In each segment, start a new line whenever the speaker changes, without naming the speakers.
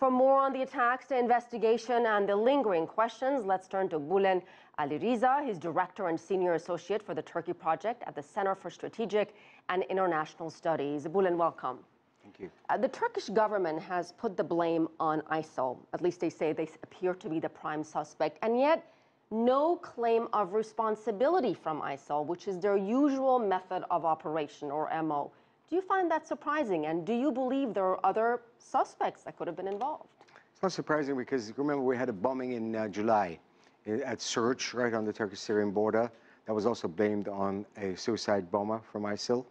For more on the attacks, the investigation, and the lingering questions, let's turn to Bulent Aliriza. He's Director and Senior Associate for the Turkey Project at the Center for Strategic and International Studies. Bulent, welcome.
Thank you.
The Turkish government has put the blame on ISIL. At least they say they appear to be the prime suspect, and yet no claim of responsibility from ISIL, which is their usual method of operation, or MO. Do you find that surprising, and do you believe there are other suspects that could have been involved?
It's not surprising because, remember, we had a bombing in July at Surge, right on the Turkish-Syrian border. That was also blamed on a suicide bomber from ISIL,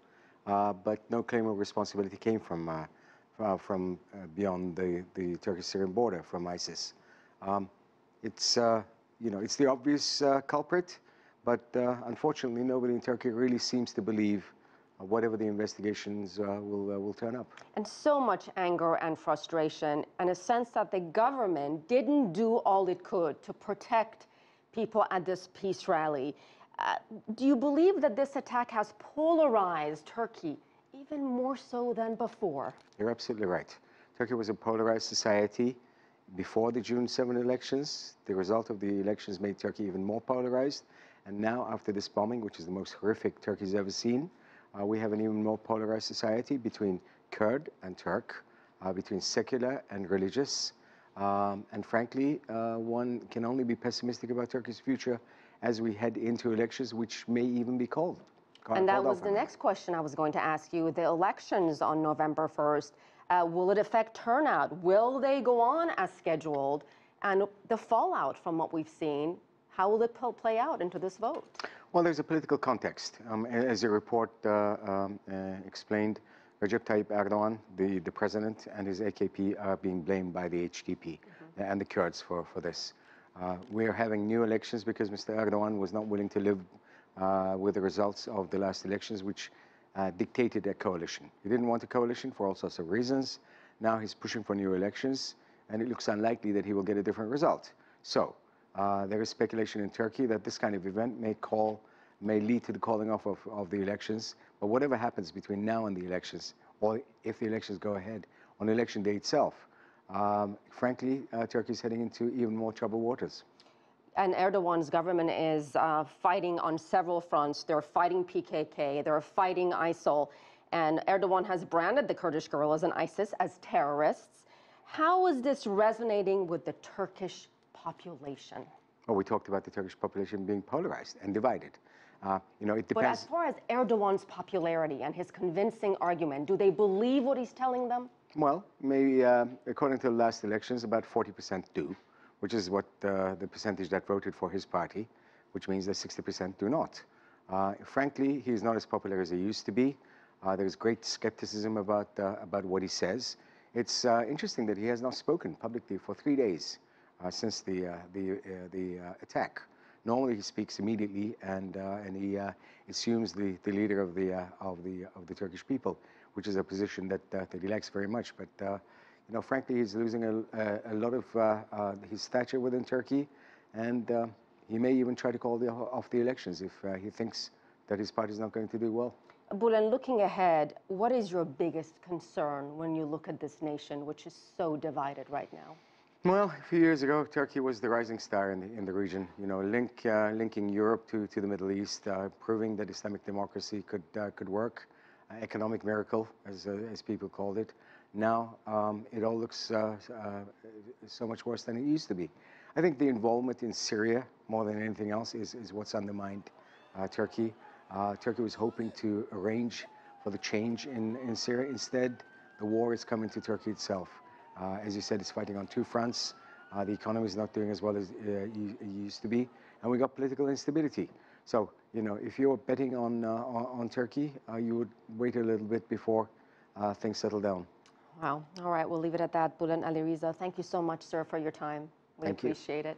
but no claim of responsibility came from beyond the Turkish-Syrian border, from ISIS. It's the obvious culprit, but unfortunately, nobody in Turkey really seems to believe whatever the investigations will turn up.
And so much anger and frustration, and a sense that the government didn't do all it could to protect people at this peace rally. Do you believe that this attack has polarized Turkey even more so than before?
You're absolutely right. Turkey was a polarized society before the June 7 elections. The result of the elections made Turkey even more polarized. And now, after this bombing, which is the most horrific Turkey's ever seen, we have an even more polarized society between Kurd and Turk, between secular and religious. And frankly, one can only be pessimistic about Turkey's future as we head into elections, which may even be called.
And that was the next question I was going to ask you. The elections on November 1st, will it affect turnout? Will they go on as scheduled? And the fallout from what we've seen, how will it play out into this vote?
Well, there's a political context. As the report explained, Recep Tayyip Erdogan, the president, and his AKP are being blamed by the HDP and the Kurds for this. We're having new elections because Mr. Erdogan was not willing to live with the results of the last elections, which dictated a coalition. He didn't want a coalition for all sorts of reasons. Now he's pushing for new elections, and it looks unlikely that he will get a different result. So there is speculation in Turkey that this kind of event may lead to the calling off of the elections. But whatever happens between now and the elections, or if the elections go ahead on election day itself, frankly, Turkey is heading into even more troubled waters.
And Erdogan's government is fighting on several fronts. They're fighting PKK, they're fighting ISIL, and Erdogan has branded the Kurdish guerrillas and ISIS as terrorists. How is this resonating with the Turkish population?
Well, we talked about the Turkish population being polarized and divided. It depends.
But as far as Erdogan's popularity and his convincing argument, do they believe what he's telling them?
Well, maybe according to the last elections, about 40% do, which is what the percentage that voted for his party, which means that 60% do not. Frankly, he's not as popular as he used to be. There's great skepticism about what he says. It's interesting that he has not spoken publicly for 3 days since the attack. Normally, he speaks immediately, and he assumes the leader of the Turkish people, which is a position that he likes very much. But frankly, he's losing a lot of his stature within Turkey, and he may even try to call off the elections if he thinks that his party is not going to do well.
Bulent, looking ahead, what is your biggest concern when you look at this nation, which is so divided right now?
Well, a few years ago, Turkey was the rising star in the region. Linking Europe to the Middle East, proving that Islamic democracy could work, economic miracle, as people called it. Now it all looks so much worse than it used to be. I think the involvement in Syria, more than anything else, is what's undermined Turkey. Turkey was hoping to arrange for the change in Syria. Instead, the war is coming to Turkey itself. As you said, it's fighting on two fronts. The economy is not doing as well as it used to be, and we got political instability. So, if you're betting on Turkey, you would wait a little bit before things settle down.
Wow. All right, we'll leave it at that. Bulent Aliriza, thank you so much, sir, for your time. We appreciate it.